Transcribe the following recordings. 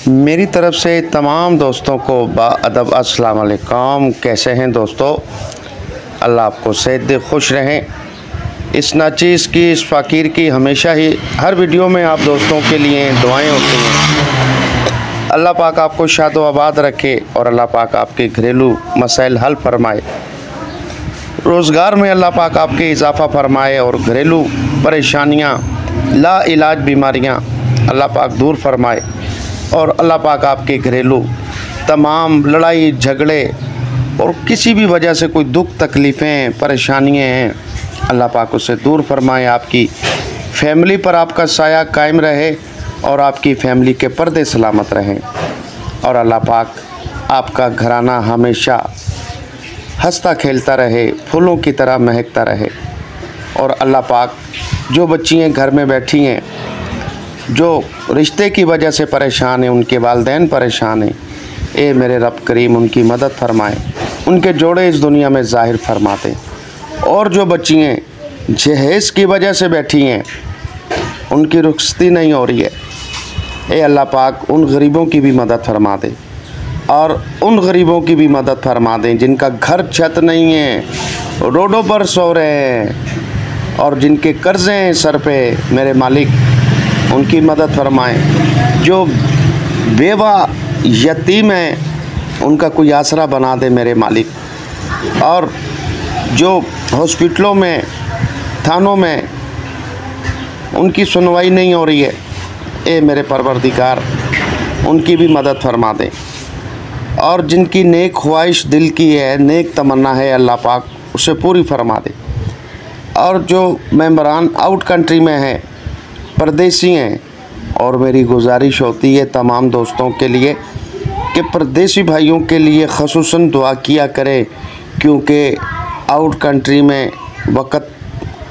मेरी तरफ से तमाम दोस्तों को बाअदब अस्सलाम वालेकुम। कैसे हैं दोस्तों? अल्लाह आपको सेहत दे, खुश रहें। इस नाचीज़ की, इस फ़कीर की हमेशा ही हर वीडियो में आप दोस्तों के लिए दुआएं होती हैं। अल्लाह पाक आपको शाद व आबाद रखे और अल्लाह पाक आपके घरेलू मसाइल हल फरमाए, रोज़गार में अल्लाह पाक आपके इजाफ़ा फरमाए और घरेलू परेशानियाँ, ला इलाज बीमारियाँ अल्लाह पाक दूर फरमाए और अल्लाह पाक आपके घरेलू तमाम लड़ाई झगड़े और किसी भी वजह से कोई दुख तकलीफ़ें परेशानियाँ हैं, अल्लाह पाक उससे दूर फरमाए। आपकी फैमिली पर आपका साया कायम रहे और आपकी फैमिली के पर्दे सलामत रहें और अल्लाह पाक आपका घराना हमेशा हंसता खेलता रहे, फूलों की तरह महकता रहे। और अल्लाह पाक जो बच्चियाँ घर में बैठी हैं, जो रिश्ते की वजह से परेशान हैं, उनके वालिदैन परेशान हैं, ए मेरे रब करीम उनकी मदद फरमाए, उनके जोड़े इस दुनिया में ज़ाहिर फरमा दें। और जो बच्चियाँ जहेज़ की वजह से बैठी हैं, उनकी रुखसती नहीं हो रही है, ए अल्लाह पाक उन गरीबों की भी मदद फरमा दे और उन गरीबों की भी मदद फरमा दें जिनका घर छत नहीं है, रोडों पर सो रहे हैं और जिनके कर्ज़े हैं सर पे, मेरे मालिक उनकी मदद फरमाएं। जो बेवा यतीम हैं उनका कोई आसरा बना दे मेरे मालिक। और जो हॉस्पिटलों में, थानों में उनकी सुनवाई नहीं हो रही है, ए मेरे परवरदिगार उनकी भी मदद फरमा दें। और जिनकी नेक ख्वाहिश दिल की है, नेक तमन्ना है, अल्लाह पाक उसे पूरी फरमा दे। और जो मेंबरान आउट कंट्री में हैं, परदेसी हैं, और मेरी गुजारिश होती है तमाम दोस्तों के लिए कि परदेसी भाइयों के लिए ख़ुसूसन दुआ किया करें, क्योंकि आउट कंट्री में वक़्त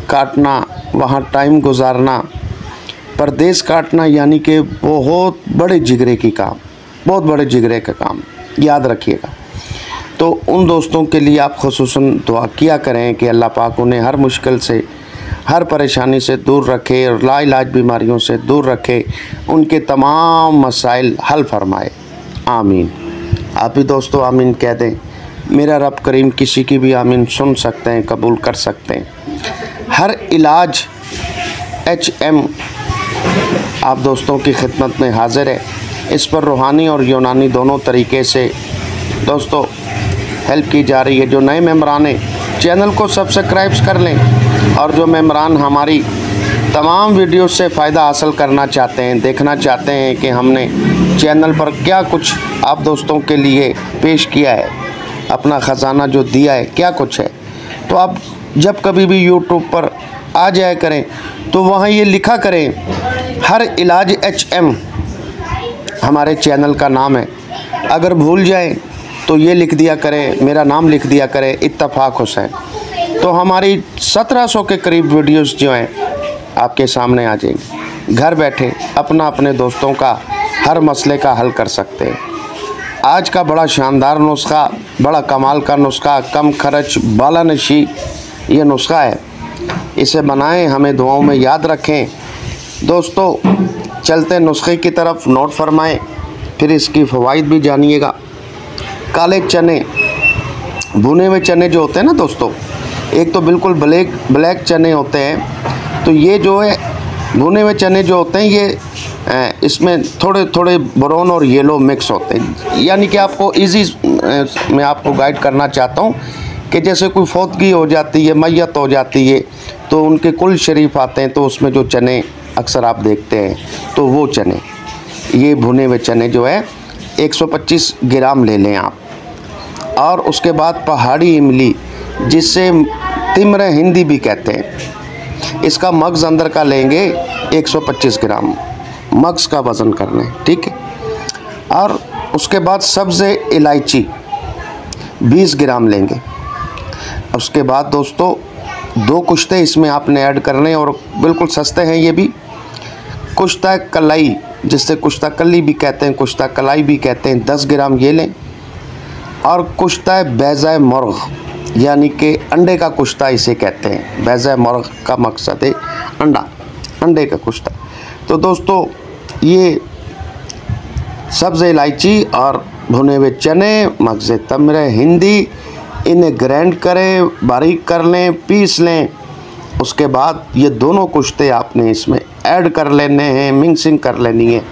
काटना, वहाँ टाइम गुजारना, परदेश काटना यानी कि बहुत बड़े जिगरे की काम, बहुत बड़े जिगरे का काम, याद रखिएगा। तो उन दोस्तों के लिए आप ख़ुसूसन दुआ किया करें कि अल्लाह पाक उन्हें हर मुश्किल से, हर परेशानी से दूर रखे और लाइलाज बीमारियों से दूर रखे, उनके तमाम मसाइल हल फरमाए। आमीन। आप भी दोस्तों आमीन कह दें। मेरा रब करीम किसी की भी आमीन सुन सकते हैं, कबूल कर सकते हैं। हर इलाज HM आप दोस्तों की खिदमत में हाज़िर है। इस पर रूहानी और यूनानी दोनों तरीके से दोस्तों हेल्प की जा रही है। जो नए मेंबरान हैं चैनल को सब्सक्राइब कर लें और जो मेंबरान हमारी तमाम वीडियो से फ़ायदा हासिल करना चाहते हैं, देखना चाहते हैं कि हमने चैनल पर क्या कुछ आप दोस्तों के लिए पेश किया है, अपना ख़जाना जो दिया है क्या कुछ है, तो आप जब कभी भी यूट्यूब पर आ जाया करें तो वहाँ ये लिखा करें हर इलाज HM हमारे चैनल का नाम है। अगर भूल जाएं तो ये लिख दिया करें, मेरा नाम लिख दिया करें, इत्तफाक हुसैन। तो हमारी 1700 के करीब वीडियोस जो हैं आपके सामने आ जाएंगी। घर बैठे अपने दोस्तों का हर मसले का हल कर सकते हैं। आज का बड़ा शानदार नुस्खा, बड़ा कमाल का नुस्खा, कम खर्च बाला नशी ये नुस्खा है। इसे बनाएं, हमें दुआओं में याद रखें। दोस्तों चलते नुस्खे की तरफ, नोट फरमाएं, फिर इसकी फ़वाइद भी जानिएगा। काले चने, भुने हुए चने जो होते हैं ना दोस्तों, एक तो बिल्कुल ब्लैक चने होते हैं, तो ये जो है भुने हुए चने जो होते हैं ये इसमें थोड़े थोड़े ब्राउन और येलो मिक्स होते हैं। यानी कि आपको इजी मैं आपको गाइड करना चाहता हूँ कि जैसे कोई फौतगी हो जाती है, मैयत हो जाती है, तो उनके कुल शरीफ आते हैं, तो उसमें जो चने अक्सर आप देखते हैं, तो वो चने, ये भुने हुए चने जो है 125 ग्राम ले लें आप। और उसके बाद पहाड़ी इमली, जिससे तिम्र हिंदी भी कहते हैं, इसका मग्ज़ अंदर का लेंगे 125 ग्राम, मग्ज़ का वज़न करना है, ठीक है। और उसके बाद सब्ज़ इलायची 20 ग्राम लेंगे। उसके बाद दोस्तों 2 कुश्ते इसमें आपने ऐड करने, और बिल्कुल सस्ते हैं ये भी। कुश्ता कलाई, जिससे कुश्ता कली भी कहते हैं, कुश्ता कलाई भी कहते हैं, 10 ग्राम ये लें। और कुश्ता बैज़ा मुर्ग़, यानी कि अंडे का कुश्ता इसे कहते हैं। बैज़ा मुर्ग़ का मकसद है अंडा, अंडे का कुश्ता। तो दोस्तों ये सब्ज़ इलायची और भुने हुए चने, मगज़ तमर हिंदी, इन्हें ग्राइंड करें, बारीक कर लें, पीस लें। उसके बाद ये दोनों कुश्ते आपने इसमें ऐड कर लेने हैं, मिक्सिंग कर लेनी है।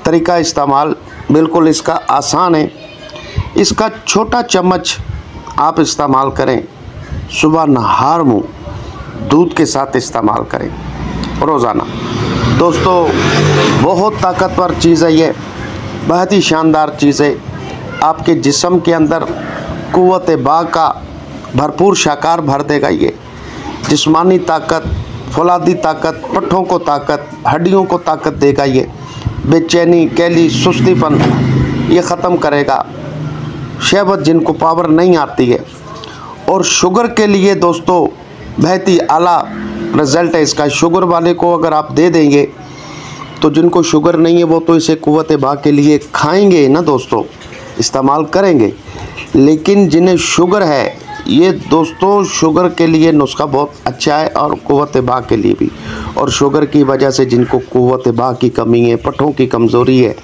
तरीका इस्तेमाल बिल्कुल इसका आसान है। इसका छोटा चम्मच आप इस्तेमाल करें, सुबह नहार मुँह दूध के साथ इस्तेमाल करें रोज़ाना। दोस्तों बहुत ताकतवर चीज़ है ये, बहुत ही शानदार चीज़ है। आपके जिस्म के अंदर कुव्वत बाग का भरपूर शाकार भर देगा ये। जिस्मानी ताकत, फौलादी ताकत, पट्ठों को ताकत, हड्डियों को ताकत देगा ये। बेचैनी, कैली, सुस्तीपन ये ख़त्म करेगा। शहबत जिनको पावर नहीं आती है। और शुगर के लिए दोस्तों बहुत ही आला रिज़ल्ट है इसका। शुगर वाले को अगर आप दे देंगे तो जिनको शुगर नहीं है वो तो इसे कुव्वत बाग के लिए खाएंगे ना दोस्तों, इस्तेमाल करेंगे। लेकिन जिन्हें शुगर है, ये दोस्तों शुगर के लिए नुस्खा बहुत अच्छा है और कुव्वत बाग के लिए भी। और शुगर की वजह से जिनको कुव्वत बाग की कमी है, पट्ठों की कमज़ोरी है,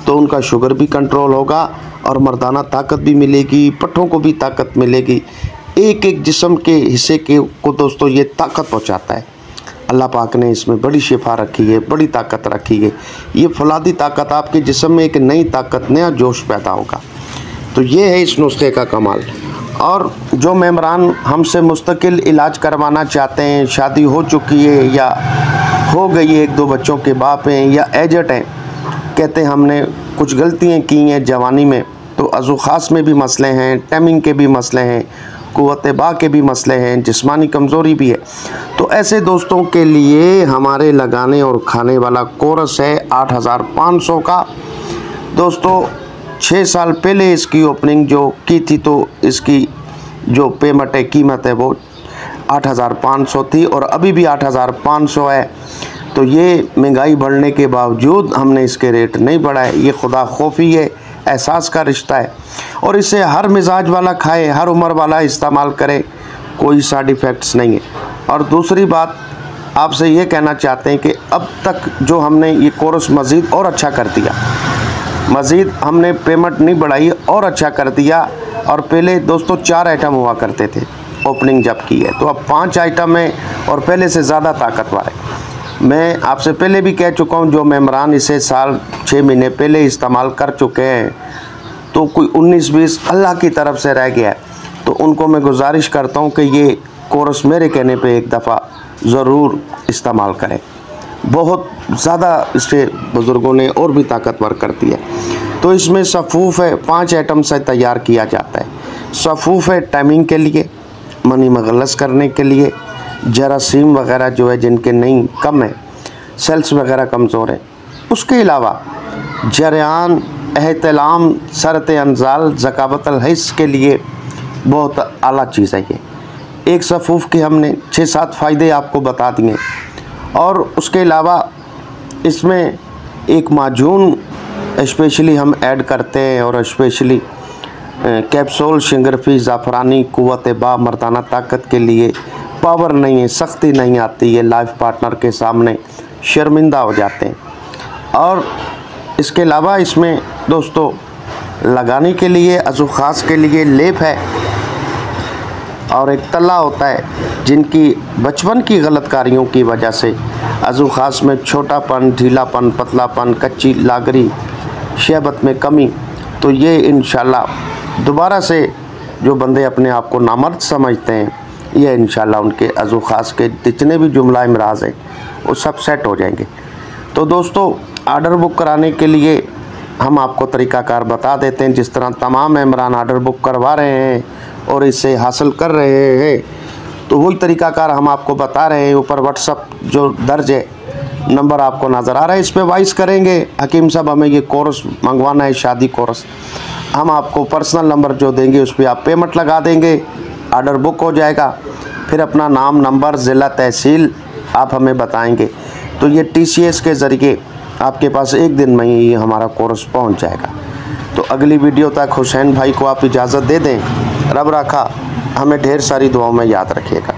तो उनका शुगर भी कंट्रोल होगा और मर्दाना ताकत भी मिलेगी, पट्ठों को भी ताकत मिलेगी। एक एक जिस्म के हिस्से को दोस्तों ये ताकत पहुँचाता है। अल्लाह पाक ने इसमें बड़ी शिफा रखी है, बड़ी ताकत रखी है। ये फौलादी ताकत आपके जिस्म में एक नई ताकत, नया जोश पैदा होगा। तो ये है इस नुस्खे का कमाल। और जो मेम्बरान हमसे मुस्तकिल इलाज करवाना चाहते हैं, शादी हो चुकी है या हो गई है, एक दो बच्चों के बाप हैं या एजेड हैं, कहते हैं हमने कुछ गलतियाँ की हैं जवानी में, तो अज़ू ख़ास में भी मसले हैं, टाइमिंग के भी मसले हैं, कुव्वत बाग के भी मसले हैं, जिस्मानी कमज़ोरी भी है, तो ऐसे दोस्तों के लिए हमारे लगाने और खाने वाला कोर्स है 8500 का। दोस्तों 6 साल पहले इसकी ओपनिंग जो की थी तो इसकी जो पेमेंट है, कीमत है वो 8500 थी और अभी भी 8500 है। तो ये महंगाई बढ़ने के बावजूद हमने इसके रेट नहीं बढ़ाए। ये खुदा खौफी है, एहसास का रिश्ता है। और इसे हर मिजाज वाला खाए, हर उम्र वाला इस्तेमाल करे, कोई साइड इफ़ेक्ट्स नहीं है। और दूसरी बात आपसे ये कहना चाहते हैं कि अब तक जो हमने ये कोर्स मज़ीद और अच्छा कर दिया, मज़ीद हमने पेमेंट नहीं बढ़ाई और अच्छा कर दिया। और पहले दोस्तों 4 आइटम हुआ करते थे ओपनिंग जब की है, तो अब 5 आइटम है और पहले से ज़्यादा ताकतवर है। मैं आपसे पहले भी कह चुका हूँ, जो मेम्बरान इसे साल 6 महीने पहले इस्तेमाल कर चुके हैं, तो कोई 19-20 अल्लाह की तरफ से रह गया है, तो उनको मैं गुजारिश करता हूँ कि ये कोर्स मेरे कहने पे एक दफ़ा ज़रूर इस्तेमाल करें। बहुत ज़्यादा इससे बुज़ुर्गों ने और भी ताकतवर कर दिया। तो इसमें सफ़ूफ़ है, 5 आइटम से तैयार किया जाता है। सफ़ूफ़ है टाइमिंग के लिए, मनी मगलस करने के लिए, जरासीम वगैरह जो है जिनके नहीं कम है, सेल्स वगैरह कमज़ोर है। उसके अलावा जरियान, एहतलाम, सरत अनजाल, ज़कावतल हिस्स के लिए बहुत आला चीज़ है ये। एक सफ़ूफ़ के हमने 6-7 फ़ायदे आपको बता दिए। और उसके अलावा इसमें एक माजून स्पेशली हम ऐड करते हैं, और स्पेशली कैप्सूल शिंगरफी ज़ाफ़रानी कुव्वत बाग मर्दाना ताकत के लिए। पावर नहीं है, सख्ती नहीं आती है, लाइफ पार्टनर के सामने शर्मिंदा हो जाते हैं। और इसके अलावा इसमें दोस्तों लगाने के लिए अज़ू ख़ास के लिए लेप है, और एक तला होता है जिनकी बचपन की गलतकारियों की वजह से अज़ू ख़ास में छोटापन, ढीलापन, पतलापन, कच्ची लागरी, शहबत में कमी, तो ये इंशाल्लाह दोबारा से जो बंदे अपने आप को नामर्द समझते हैं, ये इंशाल्लाह उनके अज़ू ख़ास के जितने भी जुमला इमराज हैं वो सब सेट हो जाएंगे। तो दोस्तों आर्डर बुक कराने के लिए हम आपको तरीक़ाकार बता देते हैं। जिस तरह तमाम मेम्बरान आर्डर बुक करवा रहे हैं और इसे हासिल कर रहे हैं, तो वही तरीक़ाकार हम आपको बता रहे हैं। ऊपर व्हाट्सअप जो दर्ज है नंबर आपको नज़र आ रहा है, इस पर वॉइस करेंगे, हकीम साहब हमें ये कोर्स मंगवाना है, शादी कोर्स, हम आपको पर्सनल नंबर जो देंगे उस पर आप पेमेंट लगा देंगे, आर्डर बुक हो जाएगा। फिर अपना नाम, नंबर, ज़िला, तहसील आप हमें बताएंगे, तो ये TCS के ज़रिए आपके पास 1 दिन में ही हमारा कोर्स पहुंच जाएगा। तो अगली वीडियो तक हुसैन भाई को आप इजाज़त दे दें। रब रखा हमें ढेर सारी दुआओं में याद रखिएगा।